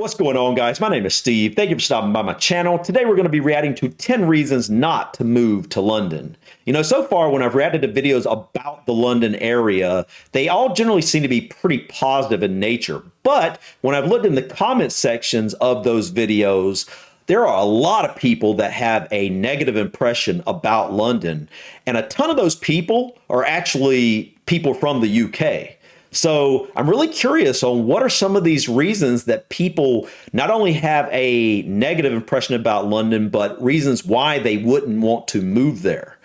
What's going on, guys? My name is Steve. Thank you for stopping by my channel. Today, we're going to be reacting to 10 reasons not to move to London. You know, so far, when I've reacted to videos about the London area, they all generally seem to be pretty positive in nature. But when I've looked in the comment sections of those videos, there are a lot of people that have a negative impression about London. And a ton of those people are actually people from the UK. So I'm really curious on what are some of these reasons that people not only have a negative impression about London, but reasons why they wouldn't want to move there.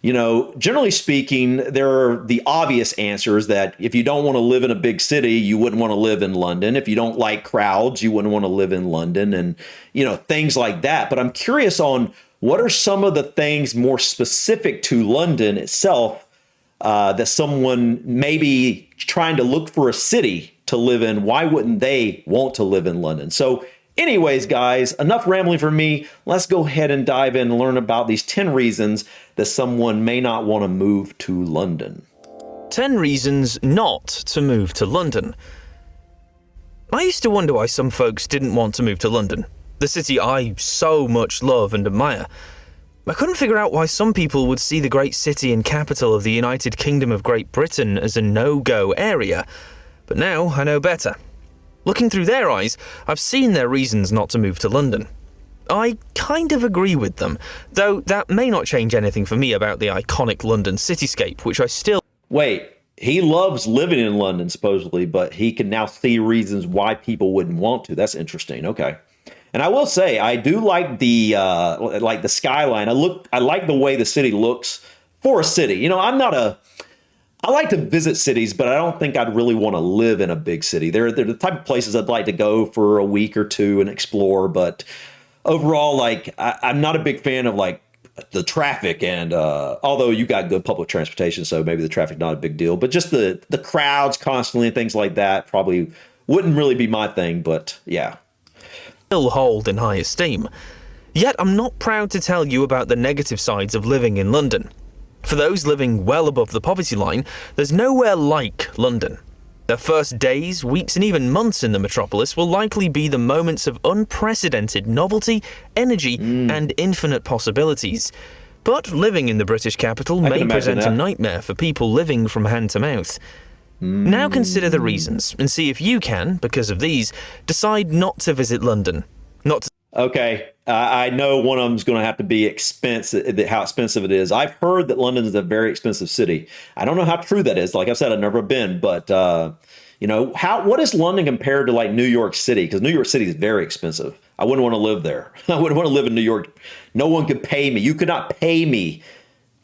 You know, generally speaking, there are the obvious answers that if you don't want to live in a big city, you wouldn't want to live in London. If you don't like crowds, you wouldn't want to live in London and, you know, things like that. But I'm curious on what are some of the things more specific to London itself that someone may be trying to look for a city to live in. Why wouldn't they want to live in London? So anyways, guys, enough rambling for me. Let's go ahead and dive in and learn about these 10 reasons that someone may not want to move to London. 10 reasons not to move to London. I used to wonder why some folks didn't want to move to London, the city I so much love and admire. I couldn't figure out why some people would see the great city and capital of the United Kingdom of Great Britain as a no-go area, but now I know better. Looking through their eyes, I've seen their reasons not to move to London. I kind of agree with them, though that may not change anything for me about the iconic London cityscape, which I still... Wait, he loves living in London, supposedly, but he can now see reasons why people wouldn't want to. That's interesting. Okay. And I will say, I do like the skyline. I like the way the city looks for a city. You know, I like to visit cities, but I don't think I'd really want to live in a big city. They're the type of places I'd like to go for a week or two and explore. But overall, I'm not a big fan of the traffic. And although you got good public transportation, so maybe the traffic not a big deal. But just the crowds constantly and things like that probably wouldn't really be my thing. But yeah. Still hold in high esteem. Yet I'm not proud to tell you about the negative sides of living in London. For those living well above the poverty line, there's nowhere like London. Their first days, weeks and even months in the metropolis will likely be the moments of unprecedented novelty, energy and infinite possibilities. But living in the British capital may present a nightmare for people living from hand to mouth. Now consider the reasons and see if you can, because of these, decide not to visit London. Okay, I know one of them is going to have to be expensive, how expensive it is. I've heard that London is a very expensive city. I don't know how true that is. Like I said, I've never been, but you know, what is London compared to like New York City? Because New York City is very expensive. I wouldn't want to live there. I wouldn't want to live in New York. No one could pay me. You could not pay me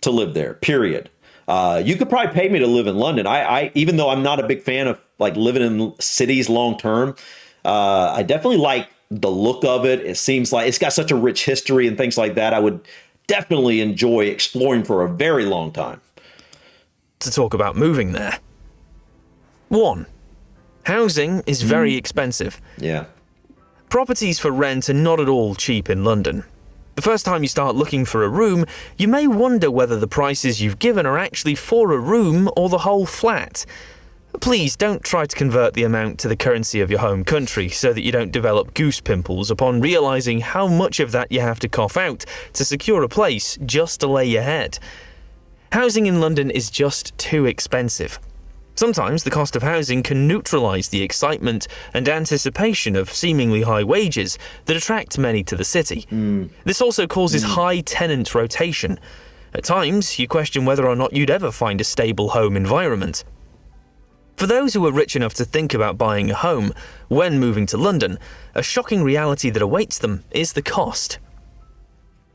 to live there, period. You could probably pay me to live in London. I even though I'm not a big fan of like living in cities long term, I definitely like the look of it. It seems like it's got such a rich history and things like that. I would definitely enjoy exploring for a very long time. To talk about moving there. 1. Housing is very expensive. Yeah. Properties for rent are not at all cheap in London. The first time you start looking for a room, you may wonder whether the prices you've given are actually for a room or the whole flat. Please don't try to convert the amount to the currency of your home country so that you don't develop goose pimples upon realizing how much of that you have to cough out to secure a place just to lay your head. Housing in London is just too expensive. Sometimes the cost of housing can neutralize the excitement and anticipation of seemingly high wages that attract many to the city. This also causes high tenant rotation. At times, you question whether or not you'd ever find a stable home environment. For those who are rich enough to think about buying a home when moving to London, a shocking reality that awaits them is the cost.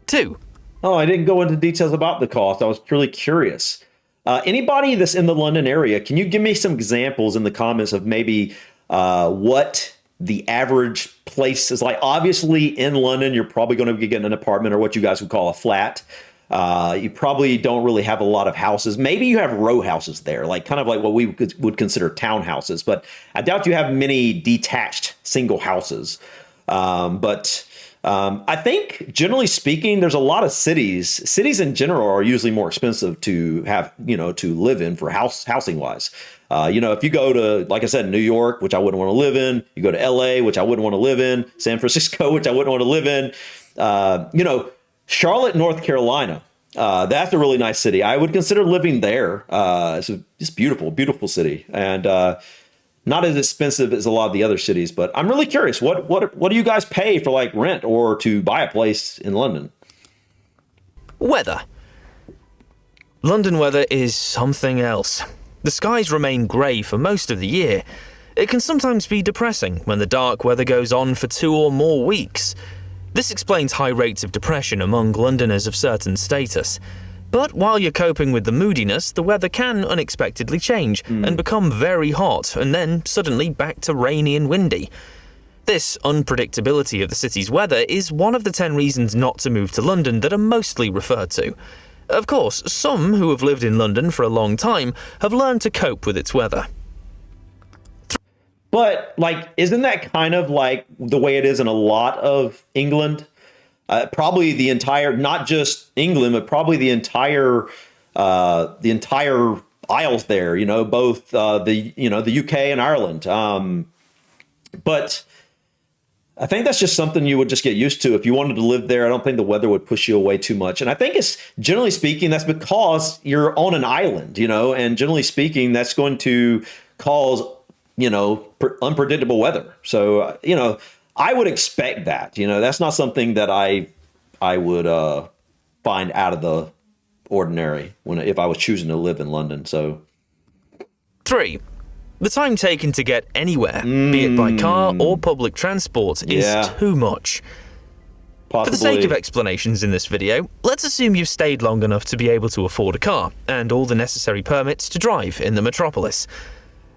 2. Oh, I didn't go into details about the cost. I was really curious. Anybody that's in the London area, can you give me some examples in the comments of maybe what the average place is like? Obviously, in London, you're probably going to be getting an apartment or what you guys would call a flat. You probably don't really have a lot of houses. Maybe you have row houses there, like kind of like what we would consider townhouses. But I doubt you have many detached single houses. I think, generally speaking, there's a lot of cities. Cities in general are usually more expensive to have, you know, to live in for housing wise. If you go to, like I said, New York, which I wouldn't want to live in, you go to LA, which I wouldn't want to live in, San Francisco, which I wouldn't want to live in, Charlotte, North Carolina. That's a really nice city. I would consider living there. It's beautiful, beautiful city, and not as expensive as a lot of the other cities. But I'm really curious, what do you guys pay for like rent or to buy a place in London? Weather. London weather is something else. The skies remain grey for most of the year. It can sometimes be depressing when the dark weather goes on for 2 or more weeks. This explains high rates of depression among Londoners of certain status. But while you're coping with the moodiness, the weather can unexpectedly change and become very hot and then suddenly back to rainy and windy. This unpredictability of the city's weather is one of the 10 reasons not to move to London that are mostly referred to. Of course, some who have lived in London for a long time have learned to cope with its weather. But, isn't that kind of like the way it is in a lot of England? Probably the entire, not just England, but probably the entire isles there, both the UK and Ireland. But I think that's just something you would just get used to. If you wanted to live there, I don't think the weather would push you away too much. And I think it's, generally speaking, that's because you're on an island, and generally speaking, that's going to cause, unpredictable weather. So, I would expect that, that's not something that I would find out of the ordinary if I was choosing to live in London. So 3. The time taken to get anywhere, be it by car or public transport, is too much. Possibly. For the sake of explanations in this video, let's assume you've stayed long enough to be able to afford a car and all the necessary permits to drive in the metropolis.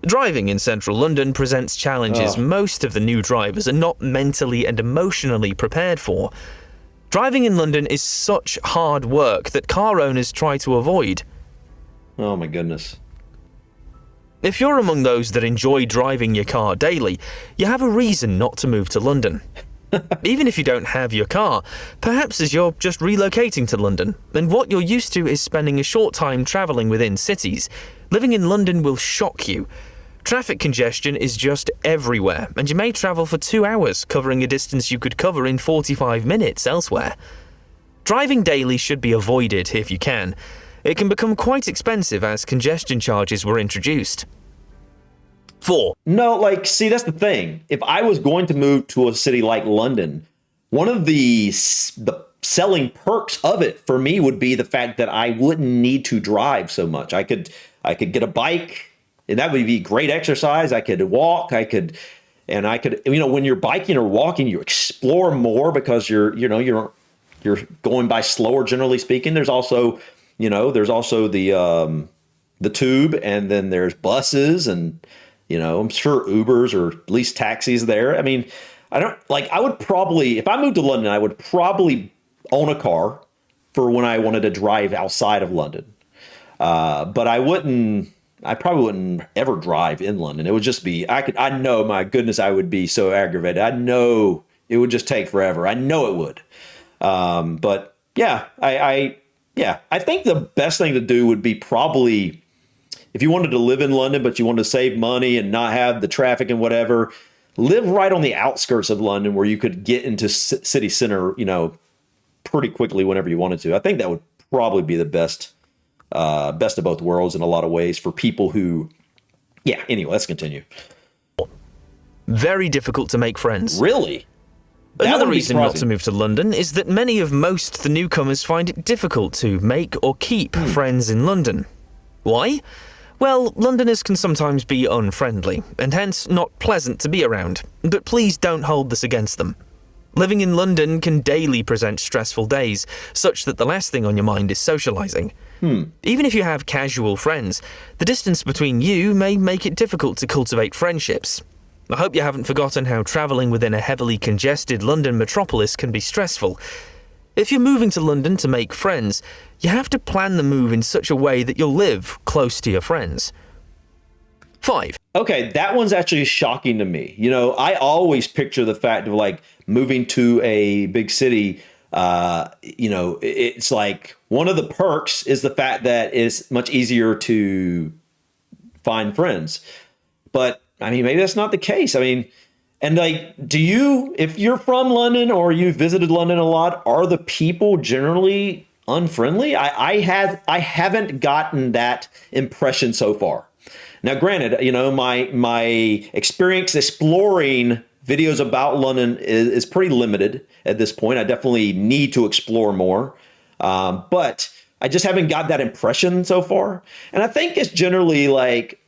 Driving in central London presents challenges most of the new drivers are not mentally and emotionally prepared for. Driving in London is such hard work that car owners try to avoid. Oh my goodness. If you're among those that enjoy driving your car daily, you have a reason not to move to London. Even if you don't have your car, perhaps as you're just relocating to London, and what you're used to is spending a short time travelling within cities, living in London will shock you. Traffic congestion is just everywhere, and you may travel for 2 hours covering a distance you could cover in 45 minutes elsewhere. Driving daily should be avoided if you can. It can become quite expensive as congestion charges were introduced. 4. No, see, that's the thing. If I was going to move to a city like London, one of the selling perks of it for me would be the fact that I wouldn't need to drive so much. I could get a bike, and that would be great exercise. I could walk, when you're biking or walking, you explore more because you're going by slower, generally speaking. There's also the tube, and then there's buses, and I'm sure Ubers or at least taxis there. I mean, I would probably, if I moved to London, I would probably own a car for when I wanted to drive outside of London. But I probably wouldn't ever drive in London. It would just be, I know, my goodness, I would be so aggravated. I know it would just take forever. I know it would. But yeah, I think the best thing to do would be probably, if you wanted to live in London, but you wanted to save money and not have the traffic and whatever, live right on the outskirts of London where you could get into city center, pretty quickly whenever you wanted to. I think that would probably be the best of both worlds in a lot of ways for people who, anyway, let's continue. Very difficult to make friends. Really? Another reason not to move to London is that many of the newcomers find it difficult to make or keep friends in London. Why? Well, Londoners can sometimes be unfriendly, and hence not pleasant to be around, but please don't hold this against them. Living in London can daily present stressful days, such that the last thing on your mind is socialising. Even if you have casual friends, the distance between you may make it difficult to cultivate friendships. I hope you haven't forgotten how travelling within a heavily congested London metropolis can be stressful. If you're moving to London to make friends, you have to plan the move in such a way that you'll live close to your friends. 5. Okay, that one's actually shocking to me. I always picture the fact of moving to a big city. It's like one of the perks is the fact that it's much easier find friends. But I mean, maybe that's not the case. I mean, and like, if you're from London or you visited London a lot, are the people generally unfriendly? I haven't gotten that impression so far. Now, granted, my experience exploring videos about London is pretty limited at this point. I definitely need to explore more, but I just haven't got that impression so far. And I think it's generally like,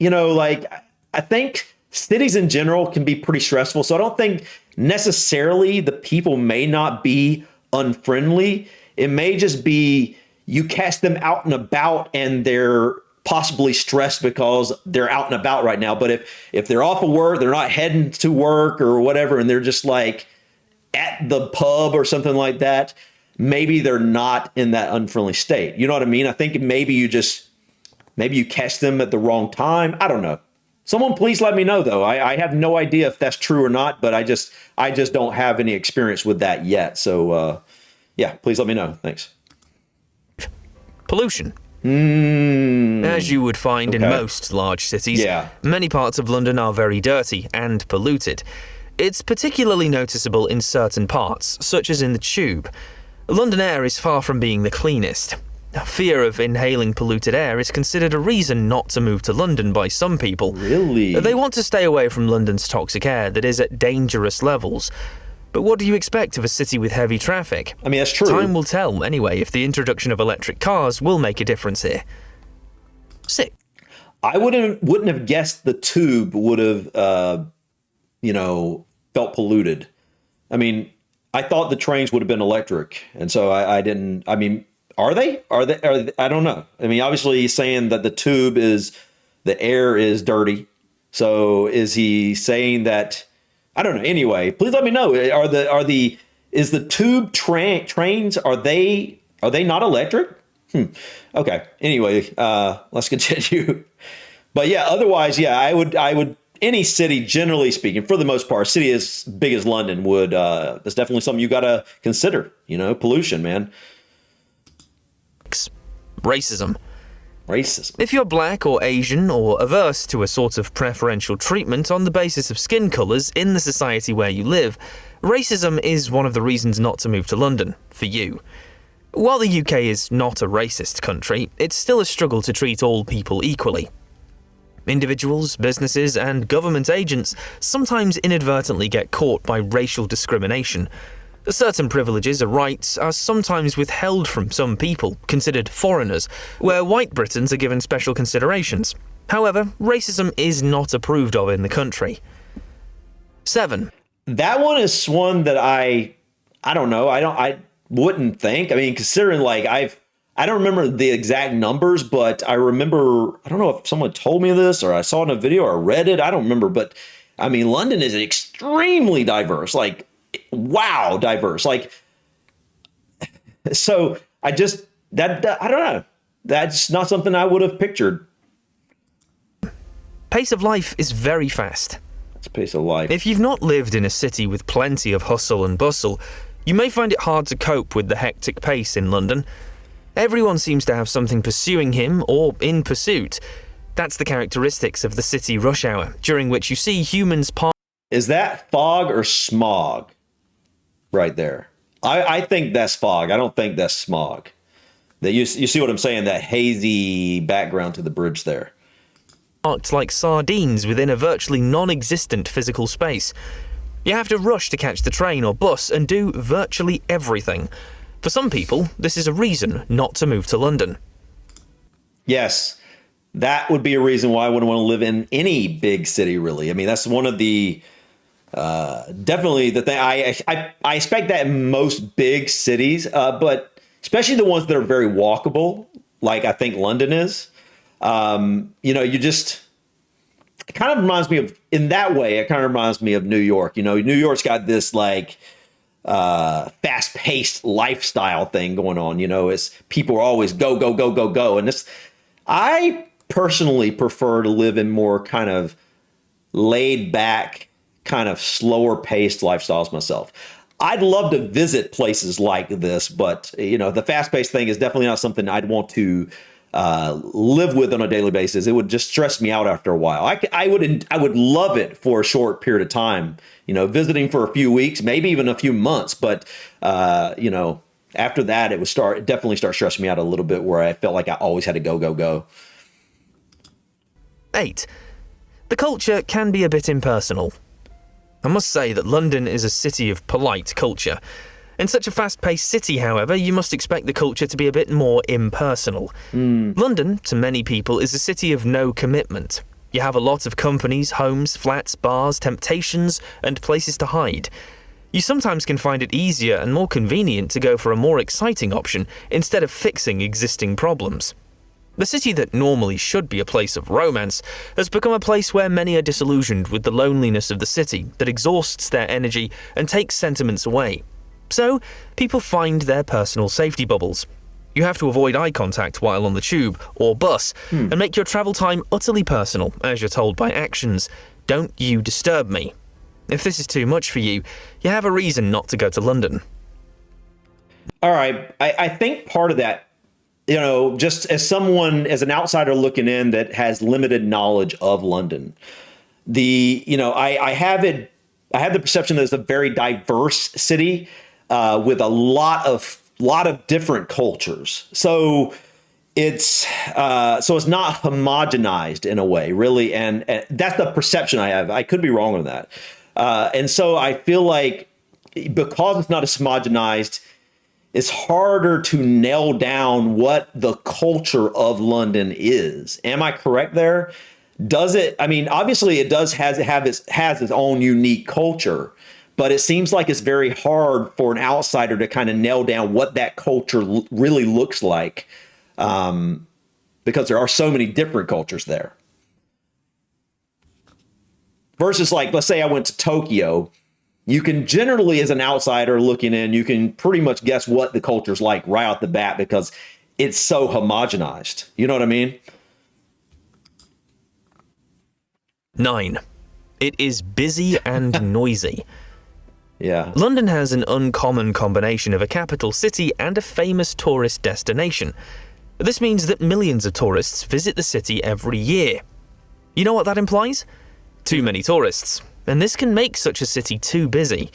I think cities in general can be pretty stressful. So I don't think necessarily the people may not be unfriendly. It may just be you catch them out and about and they're possibly stressed because they're out and about right now. But if they're off of work, they're not heading to work or whatever, and they're just like at the pub or something like that, maybe they're not in that unfriendly state. You know what I mean? I think maybe you catch them at the wrong time. I don't know. Someone please let me know, though. I have no idea if that's true or not, but I just don't have any experience with that yet. So, yeah, please let me know. Thanks. Pollution. As you would find in most large cities, many parts of London are very dirty and polluted. It's particularly noticeable in certain parts, such as in the Tube. London air is far from being the cleanest. Fear of inhaling polluted air is considered a reason not to move to London by some people. Really? They want to stay away from London's toxic air that is at dangerous levels. But what do you expect of a city with heavy traffic? I mean, that's true. Time will tell, anyway, if the introduction of electric cars will make a difference here. 6. I wouldn't have guessed the Tube would have, felt polluted. I mean, I thought the trains would have been electric, and so I didn't. I mean, are they? I don't know. I mean, obviously, he's saying that the air is dirty. So is he saying that? I don't know. Anyway, please let me know. Is the Tube trains, are they not electric? Okay. Anyway, let's continue. But yeah, otherwise, yeah, I would any city, generally speaking, for the most part, a city as big as London would, that's definitely something you got to consider, pollution, man. Racism. Racism. If you're black or Asian or averse to a sort of preferential treatment on the basis of skin colours in the society where you live, racism is one of the reasons not to move to London, for you. While the UK is not a racist country, it's still a struggle to treat all people equally. Individuals, businesses, and government agents sometimes inadvertently get caught by racial discrimination. Certain privileges or rights are sometimes withheld from some people, considered foreigners, where white Britons are given special considerations. However, racism is not approved of in the country. 7. That one is one that I don't know. I wouldn't think. I mean, considering I don't remember the exact numbers, but I remember, I don't know if someone told me this or I saw it in a video or I read it. I don't remember, but I mean, London is extremely diverse. Wow, diverse. So I don't know. That's not something I would have pictured. Pace of life is very fast. It's pace of life. If you've not lived in a city with plenty of hustle and bustle, you may find it hard to cope with the hectic pace in London. Everyone seems to have something pursuing him or in pursuit. That's the characteristics of the city rush hour, during which you see humans pass. Is that fog or smog? Right there. I think that's fog. I don't think that's smog. That you see what I'm saying? That hazy background to the bridge there. Parked like sardines within a virtually non-existent physical space. You have to rush to catch the train or bus and do virtually everything. For some people, this is a reason not to move to London. Yes, that would be a reason why I wouldn't want to live in any big city, really. I mean, that's one of the definitely the thing. I expect that in most big cities, but especially the ones that are very walkable, like I think London is. It kind of reminds me of, in that way, it kind of reminds me of New York. New York's got this fast-paced lifestyle thing going on. It's people are always go, go, go, go, go. And I personally prefer to live in more kind of laid back, kind of slower paced lifestyles myself. I'd love to visit places like this, but the fast paced thing is definitely not something I'd want to live with on a daily basis. It would just stress me out after a while. I would love it for a short period of time, visiting for a few weeks, maybe even a few months. But, after that, it would definitely start stressing me out a little bit, where I felt like I always had to go. 8. The culture can be a bit impersonal. I must say that London is a city of polite culture. In such a fast-paced city, however, you must expect the culture to be a bit more impersonal. London, to many people, is a city of no commitment. You have a lot of companies, homes, flats, bars, temptations, and places to hide. You sometimes can find it easier and more convenient to go for a more exciting option instead of fixing existing problems. The city that normally should be a place of romance has become a place where many are disillusioned with the loneliness of the city that exhausts their energy and takes sentiments away. So, people find their personal safety bubbles. You have to avoid eye contact while on the tube or bus and make your travel time utterly personal, as you're told by actions. Don't you disturb me. If this is too much for you, you have a reason not to go to London. All right. I think part of that, just as an outsider looking in that has limited knowledge of London, I have the perception that it's a very diverse city with a lot of different cultures. So it's not homogenized in a way, really, and that's the perception I have. I could be wrong on that. And so I feel like because it's not as homogenized, it's harder to nail down what the culture of London is. Am I correct there? Does it? I mean, obviously, it does has its own unique culture, but it seems like it's very hard for an outsider to kind of nail down what that culture really looks like, because there are so many different cultures there. Versus, like, let's say I went to Tokyo, you can generally, as an outsider looking in, you can pretty much guess what the culture's like right off the bat because it's so homogenized. You know what I mean? 9. It is busy and noisy. Yeah. London has an uncommon combination of a capital city and a famous tourist destination. This means that millions of tourists visit the city every year. You know what that implies? Too many tourists, and this can make such a city too busy.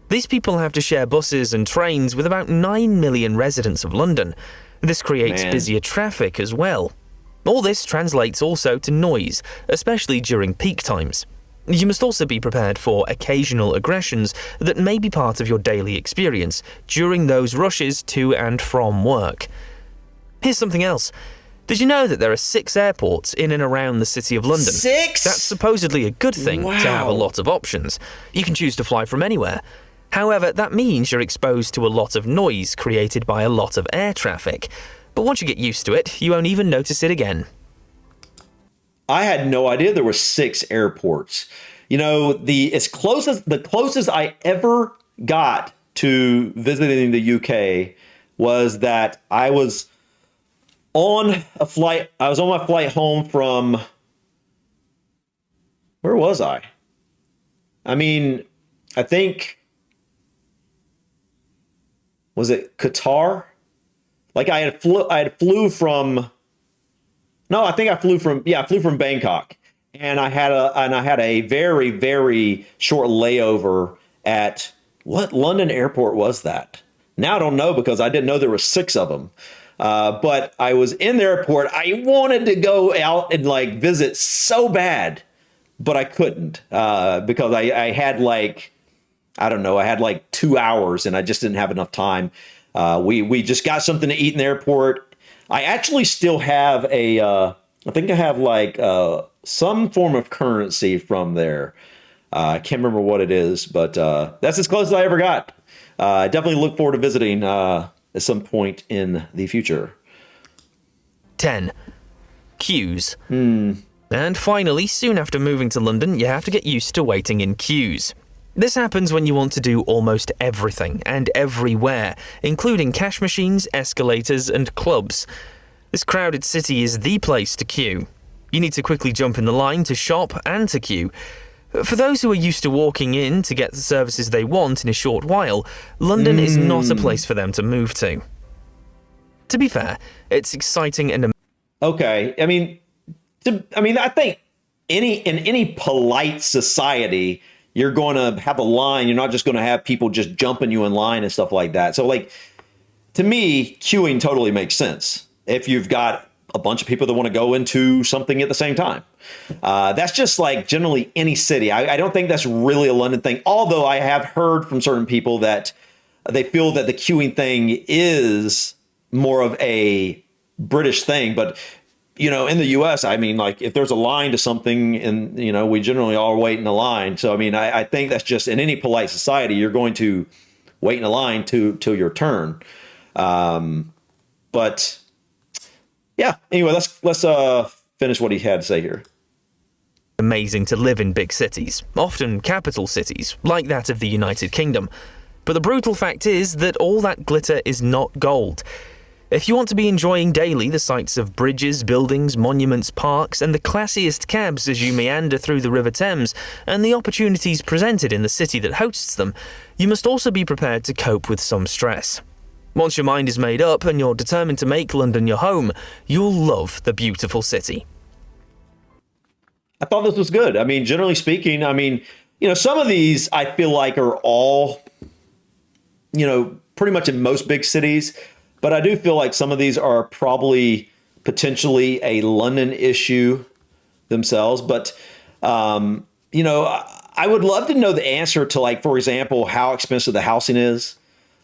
These people have to share buses and trains with about 9 million residents of London. This creates busier traffic as well. All this translates also to noise, especially during peak times. You must also be prepared for occasional aggressions that may be part of your daily experience during those rushes to and from work. Here's something else. Did you know that there are 6 airports in and around the city of London? 6? That's supposedly a good thing to have a lot of options. You can choose to fly from anywhere. However, that means you're exposed to a lot of noise created by a lot of air traffic. But once you get used to it, you won't even notice it again. I had no idea there were 6 airports. The closest I ever got to visiting the UK was that I was on my flight home from, where was I? I mean, I think, was it Qatar? Like I flew from Bangkok, and I had a very, very short layover at, what London airport was that? Now I don't know because I didn't know there were 6 of them. But I was in the airport. I wanted to go out and visit so bad, but I couldn't because I had I had 2 hours and I just didn't have enough time. We just got something to eat in the airport. I actually still have I think I have some form of currency from there. I can't remember what it is, but that's as close as I ever got. I definitely look forward to visiting at some point in the future. 10. Queues. And finally, soon after moving to London, you have to get used to waiting in queues. This happens when you want to do almost everything and everywhere, including cash machines, escalators, and clubs. This crowded city is the place to queue. You need to quickly jump in the line to shop and to queue. For those who are used to walking in to get the services they want in a short while, London is not a place for them to move to. To be fair, it's exciting and Okay. I think in any polite society, you're going to have a line. You're not just going to have people just jumping you in line and stuff like that. So, like, to me, queuing totally makes sense if you've got a bunch of people that want to go into something at the same time. That's just like generally any city. I don't think that's really a London thing, although I have heard from certain people that they feel that the queuing thing is more of a British thing. But, in the US, I mean, like if there's a line to something and, we generally all wait in a line. So, I mean, I think that's just in any polite society, you're going to wait in a line till your turn. But yeah, anyway, let's finish what he had to say here. Amazing to live in big cities, often capital cities, like that of the United Kingdom. But the brutal fact is that all that glitter is not gold. If you want to be enjoying daily the sights of bridges, buildings, monuments, parks, and the classiest cabs as you meander through the River Thames, and the opportunities presented in the city that hosts them, you must also be prepared to cope with some stress. Once your mind is made up and you're determined to make London your home, you'll love the beautiful city. I thought this was good. I mean, generally speaking, some of these I feel like are all, pretty much in most big cities. But I do feel like some of these are probably potentially a London issue themselves. But, I would love to know the answer to, like, for example, how expensive the housing is.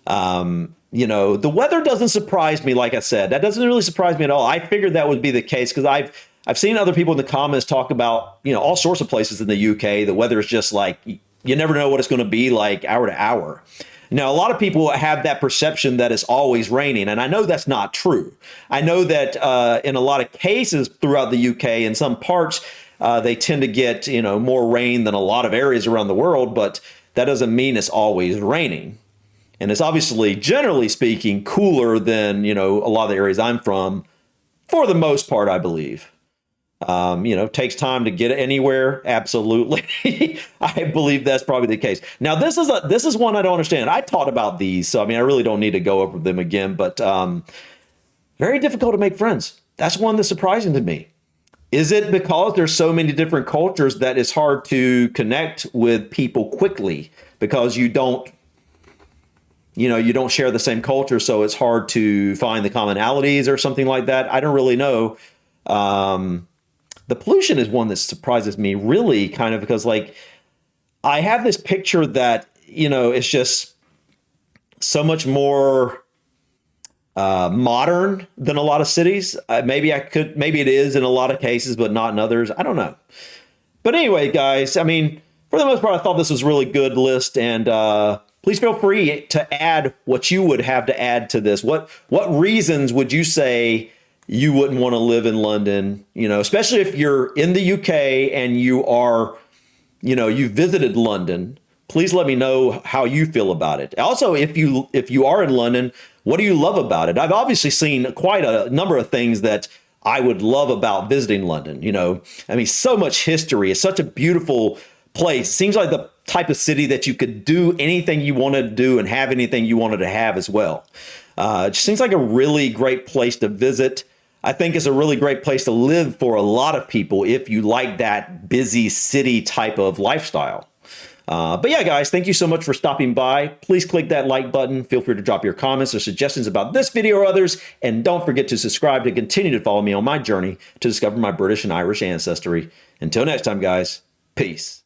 The weather doesn't surprise me. Like I said, that doesn't really surprise me at all. I figured that would be the case because I've seen other people in the comments talk about, all sorts of places in the UK. The weather is just like, you never know what it's going to be like hour to hour. Now, a lot of people have that perception that it's always raining, and I know that's not true. I know that in a lot of cases throughout the UK, in some parts, they tend to get, more rain than a lot of areas around the world, but that doesn't mean it's always raining. And it's obviously, generally speaking, cooler than, a lot of the areas I'm from, for the most part, I believe. Takes time to get anywhere. Absolutely. I believe that's probably the case. Now, this is one I don't understand. I taught about these, so I really don't need to go over them again, but very difficult to make friends. That's one that's surprising to me. Is it because there's so many different cultures that it's hard to connect with people quickly because you don't share the same culture, so it's hard to find the commonalities or something like that? I don't really know. The pollution is one that surprises me really kind of because, like, I have this picture that, it's just so much more modern than a lot of cities. Maybe it is in a lot of cases, but not in others. I don't know. But anyway, guys, for the most part, I thought this was a really good list, and please feel free to add what you would have to add to this. What reasons would you say you wouldn't want to live in London, especially if you're in the UK and you are, you visited London? Please let me know how you feel about it. Also, if you are in London, what do you love about it? I've obviously seen quite a number of things that I would love about visiting London. So much history. It's such a beautiful place. Seems like the type of city that you could do anything you wanted to do and have anything you wanted to have as well. It just seems like a really great place to visit. I think it's a really great place to live for a lot of people if you like that busy city type of lifestyle. But yeah, guys, thank you so much for stopping by. Please click that like button. Feel free to drop your comments or suggestions about this video or others. And don't forget to subscribe to continue to follow me on my journey to discover my British and Irish ancestry. Until next time, guys, peace.